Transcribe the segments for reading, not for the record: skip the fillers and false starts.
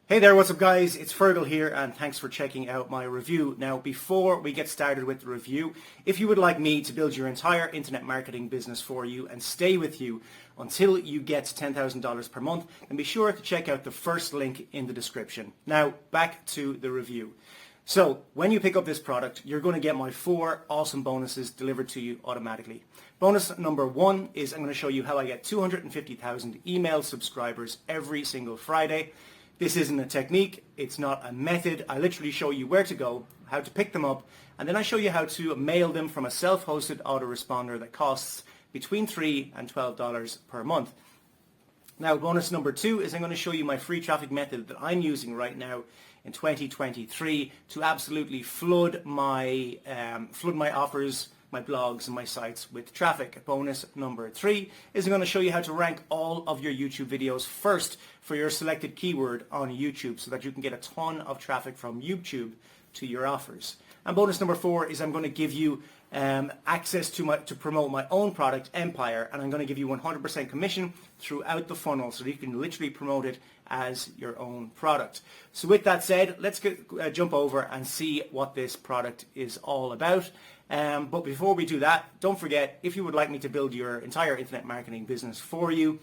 Hey there, what's up guys? It's Fergal here and thanks for checking out my review. Now before we get started with the review, if you would like me to build your entire internet marketing business for you and stay with you until you get $10,000 per month, then be sure to check out the first link in the description. Now back to the review. So when you pick up this product, you're going to get my 4 awesome bonuses delivered to you automatically. Bonus number 1 is I'm going to show you how I get 250,000 email subscribers every single Friday. This isn't a technique, it's not a method. I literally show you where to go, how to pick them up, and then I show you how to mail them from a self-hosted autoresponder that costs between $3 and $12 per month. Now, bonus number 2 is I'm going to show you my free traffic method that I'm using right now in 2023 to absolutely flood my offers, my blogs and my sites with traffic. Bonus number 3 is I'm going to show you how to rank all of your YouTube videos first for your selected keyword on YouTube so that you can get a ton of traffic from YouTube to your offers. And bonus number 4 is I'm going to give you access to promote my own product, Empire, and I'm going to give you 100% commission throughout the funnel so that you can literally promote it as your own product. So with that said, let's jump over and see what this product is all about. But before we do that, don't forget, if you would like me to build your entire internet marketing business for you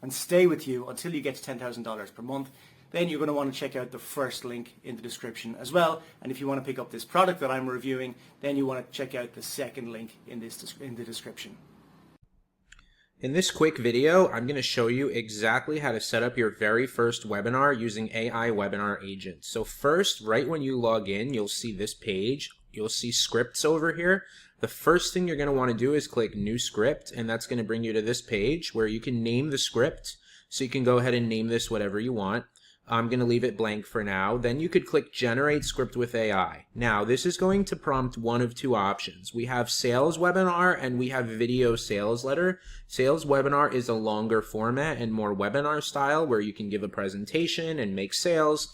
and stay with you until you get to $10,000 per month, then you're going to want to check out the first link in the description as well. And if you want to pick up this product that I'm reviewing, then you want to check out the second link in the description. In this quick video, I'm going to show you exactly how to set up your very first webinar using AI Webinar Agent. So first, right when you log in, you'll see this page. You'll see scripts over here. The first thing you're going to want to do is click New Script, and that's going to bring you to this page where you can name the script. So you can go ahead and name this whatever you want. I'm going to leave it blank for now. Then you could click Generate Script with AI. Now, this is going to prompt one of 2 options. We have Sales Webinar and we have Video Sales Letter. Sales Webinar is a longer format and more webinar style where you can give a presentation and make sales.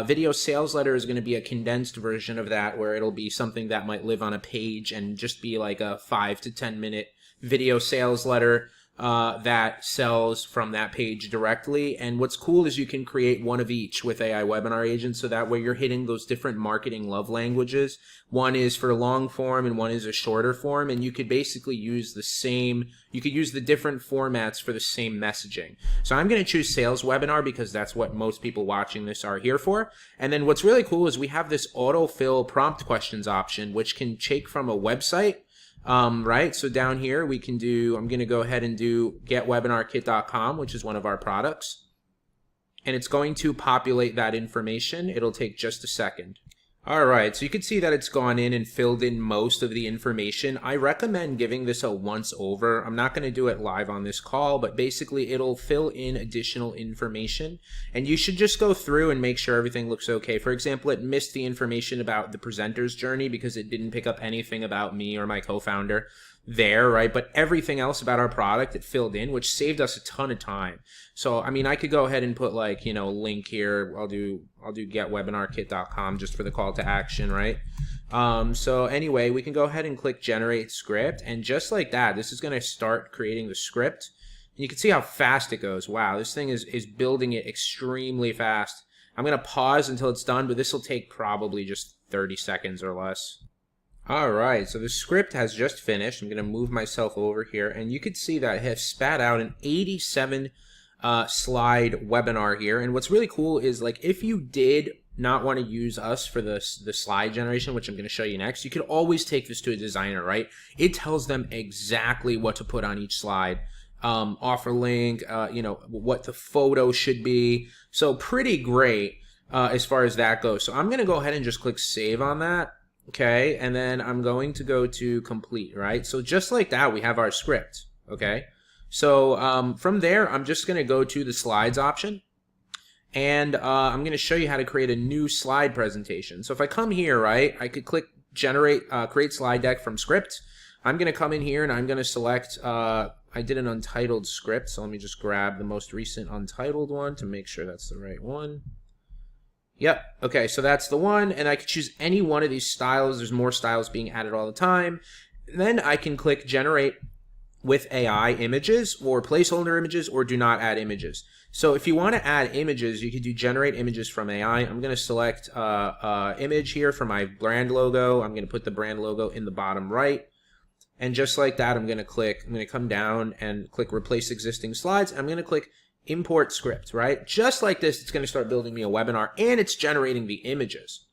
Video Sales Letter is going to be a condensed version of that where it'll be something that might live on a page and just be like a 5 to 10 minute video sales letter that sells from that page directly. And what's cool is you can create one of each with AI Webinar Agent, so that way you're hitting those different marketing love languages. One is for long form and one is a shorter form, and you could basically use the different formats for the same messaging. So I'm going to choose Sales Webinar because that's what most people watching this are here for. And then what's really cool is we have this autofill prompt questions option, which can take from a website. Right, so down here we can do, I'm going to go ahead and do getwebinarkit.com, which is one of our products. And it's going to populate that information. It'll take just a second. Alright, so you can see that it's gone in and filled in most of the information. I recommend giving this a once over. I'm not going to do it live on this call, but basically it'll fill in additional information. And you should just go through and make sure everything looks okay. For example, it missed the information about the presenter's journey because it didn't pick up anything about me or my co-founder there, right? But everything else about our product it filled in, which saved us a ton of time. So I mean, I could go ahead and put like, a link here. I'll do getwebinarkit.com just for the call to action, right? So anyway, we can go ahead and click Generate Script, and just like that, this is going to start creating the script. And you can see how fast it goes. Wow, this thing is building it extremely fast. I'm going to pause until it's done, but this will take probably just 30 seconds or less. Alright, so the script has just finished. I'm going to move myself over here, and you can see that it has spat out an 87 slide webinar here. And what's really cool is, like, if you did not want to use us for the slide generation, which I'm going to show you next, you could always take this to a designer, right? It tells them exactly what to put on each slide. Offer link, what the photo should be. So pretty great as far as that goes. So I'm going to go ahead and just click Save on that. Okay, and then I'm going to go to complete, right? So just like that, we have our script, okay? So from there, I'm just going to go to the slides option, and I'm going to show you how to create a new slide presentation. So if I come here, right, I could click create slide deck from script. I'm going to come in here and I'm going to select, I did an untitled script, so let me just grab the most recent untitled one to make sure that's the right one. Yep, okay, so that's the one, and I could choose any one of these styles. There's more styles being added all the time. And then I can click Generate with AI images or placeholder images or do not add images. So if you want to add images, you could do generate images from AI. I'm going to select image here for my brand logo. I'm going to put the brand logo in the bottom right. And just like that, I'm going to come down and click replace existing slides. I'm going to click import script, right? Just like this, it's going to start building me a webinar and it's generating the images.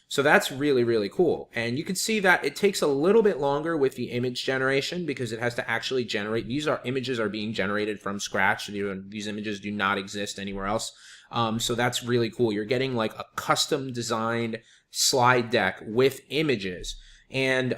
So that's really, really cool. And you can see that it takes a little bit longer with the image generation because it has to actually generate. These images are being generated from scratch. These images do not exist anywhere else. So that's really cool. You're getting like a custom designed slide deck with images. And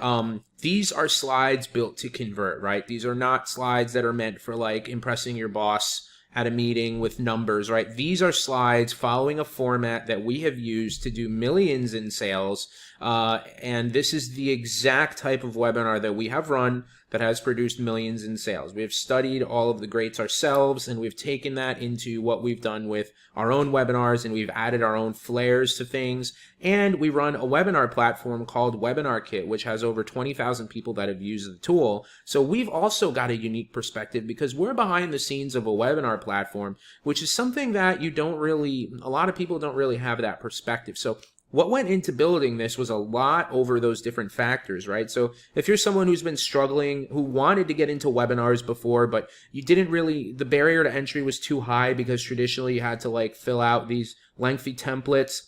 these are slides built to convert, right? These are not slides that are meant for like impressing your boss at a meeting with numbers, right? These are slides following a format that we have used to do millions in sales. And this is the exact type of webinar that we have run that has produced millions in sales. We have studied all of the greats ourselves, and we've taken that into what we've done with our own webinars, and we've added our own flares to things. And we run a webinar platform called Webinar Kit, which has over 20,000 people that have used the tool. So we've also got a unique perspective because we're behind the scenes of a webinar platform, which is something that a lot of people don't really have that perspective. So what went into building this was a lot over those different factors, right? So if you're someone who's been struggling, who wanted to get into webinars before, but you didn't really, the barrier to entry was too high because traditionally you had to like fill out these lengthy templates.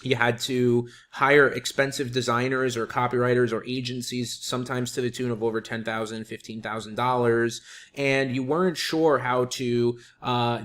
You had to hire expensive designers or copywriters or agencies, sometimes to the tune of over $10,000, $15,000, and you weren't sure how to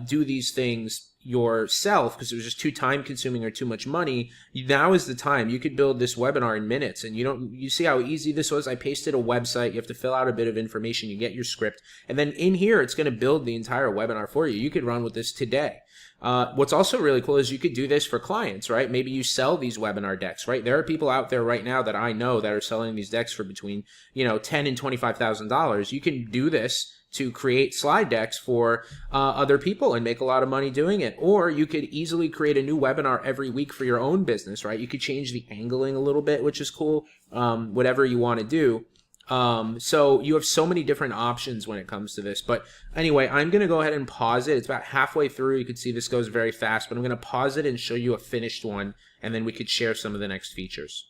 do these things yourself because it was just too time consuming or too much money. Now is the time. You could build this webinar in minutes, and you see how easy this was. I pasted a website. You have to fill out a bit of information. You get your script, and then in here it's going to build the entire webinar for you. You could run with this today. What's also really cool is you could do this for clients, right? Maybe you sell these webinar decks, right? There are people out there right now that I know that are selling these decks for between, $10,000 and $25,000. You can do this to create slide decks for other people and make a lot of money doing it. Or you could easily create a new webinar every week for your own business, right? You could change the angling a little bit, which is cool, whatever you want to do. So you have so many different options when it comes to this. But anyway, I'm going to go ahead and pause it. It's about halfway through. You can see this goes very fast, but I'm going to pause it and show you a finished one, and then we could share some of the next features.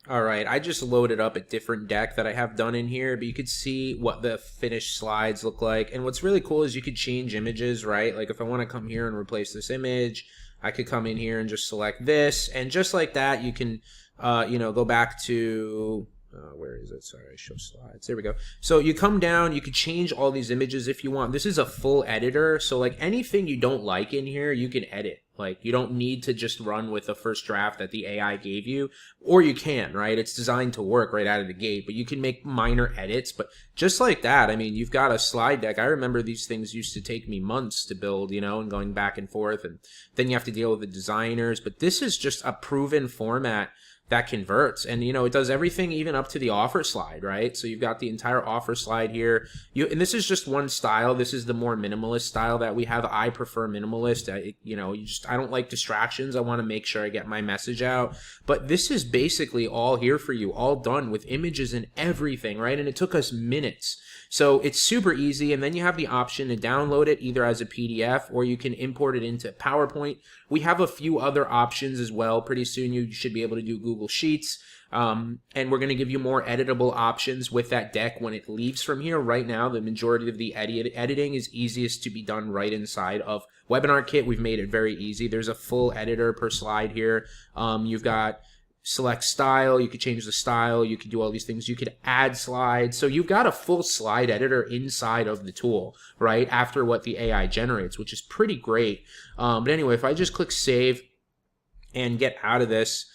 All right, I just loaded up a different deck that I have done in here, but you could see what the finished slides look like. And what's really cool is you could change images, right? Like if I want to come here and replace this image, I could come in here and just select this. And just like that, you can, go back to... where is it? Sorry, show slides. There we go. So you come down, you could change all these images if you want. This is a full editor. So like anything you don't like in here, you can edit. Like you don't need to just run with the first draft that the AI gave you, or you can, right? It's designed to work right out of the gate, but you can make minor edits. But just like that, I mean, you've got a slide deck. I remember these things used to take me months to build, and going back and forth, and then you have to deal with the designers. But this is just a proven format that converts, and it does everything even up to the offer slide, right? So you've got the entire offer slide here. And this is just one style. This is the more minimalist style that we have. I prefer minimalist. I don't like distractions. I want to make sure I get my message out. But this is basically all here for you, all done with images and everything, right? And it took us minutes. So it's super easy, and then you have the option to download it either as a PDF or you can import it into PowerPoint. We have a few other options as well. Pretty soon you should be able to do Google Sheets, and we're going to give you more editable options with that deck when it leaves from here. Right now, the majority of the editing is easiest to be done right inside of Webinar Kit. We've made it very easy. There's a full editor per slide here. You've got select style, you could change the style, you could do all these things, you could add slides. So you've got a full slide editor inside of the tool, right, after what the AI generates, which is pretty great. But anyway, if I just click save and get out of this,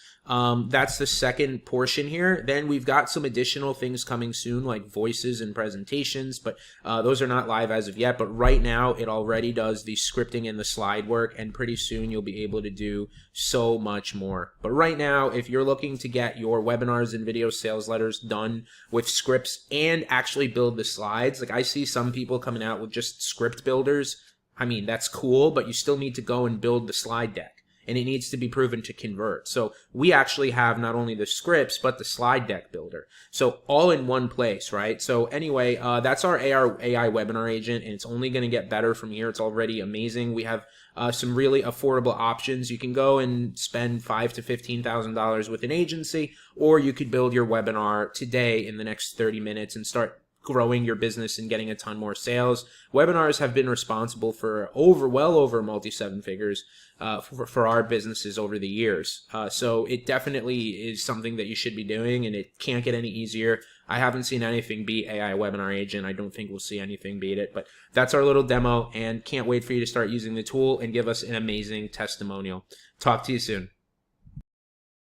that's the second portion here. Then we've got some additional things coming soon, like voices and presentations, but those are not live as of yet. But right now, it already does the scripting and the slide work, and pretty soon you'll be able to do so much more. But right now, if you're looking to get your webinars and video sales letters done with scripts and actually build the slides, like I see some people coming out with just script builders. I mean, that's cool, but you still need to go and build the slide deck. and it needs to be proven to convert. So we actually have not only the scripts, but the slide deck builder. So all in one place, right? So anyway, that's our AI webinar agent, and it's only going to get better from here. It's already amazing. We have some really affordable options. You can go and spend $5,000 to $15,000 with an agency, or you could build your webinar today in the next 30 minutes and start growing your business and getting a ton more sales. Webinars have been responsible for well over multi-seven figures for our businesses over the years. So it definitely is something that you should be doing, and it can't get any easier. I haven't seen anything beat AI Webinar Agent. I don't think we'll see anything beat it, but that's our little demo, and can't wait for you to start using the tool and give us an amazing testimonial. Talk to you soon.